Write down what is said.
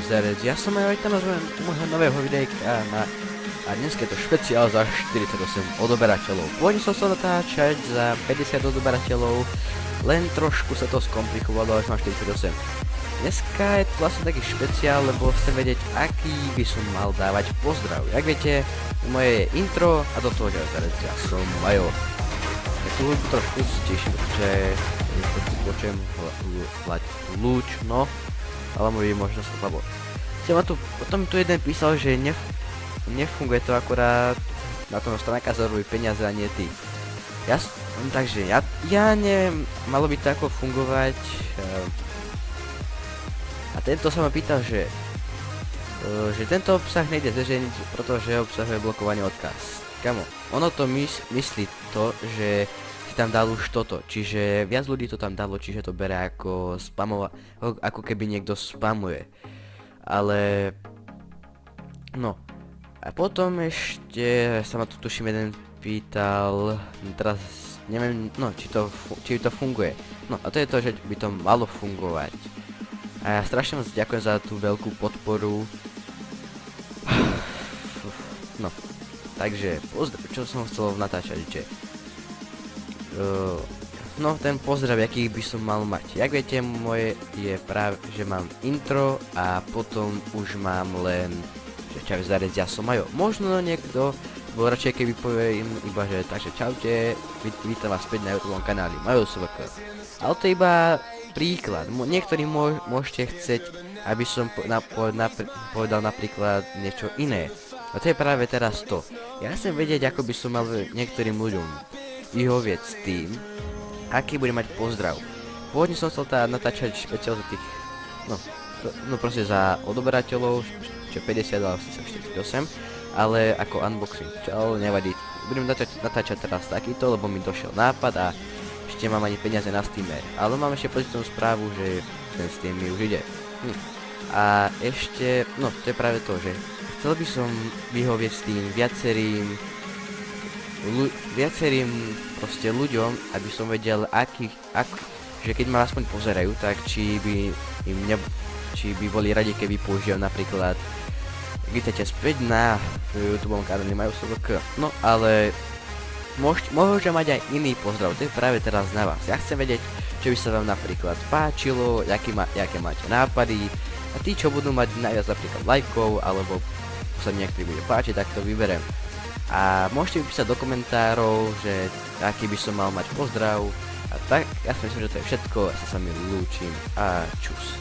Zarec, ja som aj tam nazvem môjho nového videjka a dnes je to špeciál za 48 odoberateľov. Pôvodne som sa natáčať za 50 odoberateľov, len trošku sa to skomplikovalo, až mám 48. Dneska je to vlastne taký špeciál, lebo chcem vedieť, aký by som mal dávať pozdrav. Jak viete, moje intro a do toho Zarec, ja som Majo. Ja tu trošku stiším, pretože počujem lúč, no. Ale môj možno sa slabo. Potom tu jeden písal, že nefunguje to akurát na tom stránka zarobuj peniaze a nie ty. Takže ja neviem, malo by to ako fungovať. A tento sa ma pýtal, že tento obsah nejde zveřejniť, pretože obsahuje blokovaný odkaz. Kamo, ono to myslí to, že tam dal už toto, čiže viac ľudí to tam dalo, čiže to bere ako ako keby niekto spamuje. Ale no. A potom ešte sa ma tu tuším jeden pýtal, teraz neviem, no či to funguje. No a to je to, že by to malo fungovať. A ja strašne moc ďakujem za tú veľkú podporu. No. Takže čo som chcel natáčať, že no ten pozdrav, aký by som mal mať. Jak viete, moje je práve, že mám intro a potom už mám len, že čau Zarec, ja som Majo. Možno niekto bol radšej, keby poviem iba, že takže čaute, vítam vás späť na YouTube kanáli Majo SVK. Ale to je iba príklad. Niektorí môžete chcieť, aby som povedal napríklad niečo iné. A to je práve teraz to. Ja chcem vedieť, ako by som mal niektorým ľuďom vyhovieť s tým, aký bude mať pozdrav. Pôvodne som chcel natáčať špeciál za tých, no proste za odoberateľov, čo 50 ale 48, ale ako unboxing, čo nevadí. Budem natáčať teraz takýto, lebo mi došiel nápad a ešte mám ani peniaze na Steamer. Ale mám ešte pozitívnu správu, že ten Steam mi už ide. A ešte, no to je práve to, že chcel by som vyhovieť s tým viacerým proste ľuďom, aby som vedel, že keď ma aspoň pozerajú, tak či by boli radi, keby použil napríklad vítajte späť na YouTube kanáli Majo SVK. No ale môže mať aj iný pozdrav, to je práve teraz na vás. Ja chcem vedieť, čo by sa vám napríklad páčilo, aké máte nápady a tí, čo budú mať najviac napríklad lajkov, alebo sa mi niektorý bude páčiť, tak to vyberiem. A môžete vypísať do komentárov, že aký by som mal mať pozdrav. A tak, ja si myslím, že to je všetko. Ja sa s vami lúčim a čus.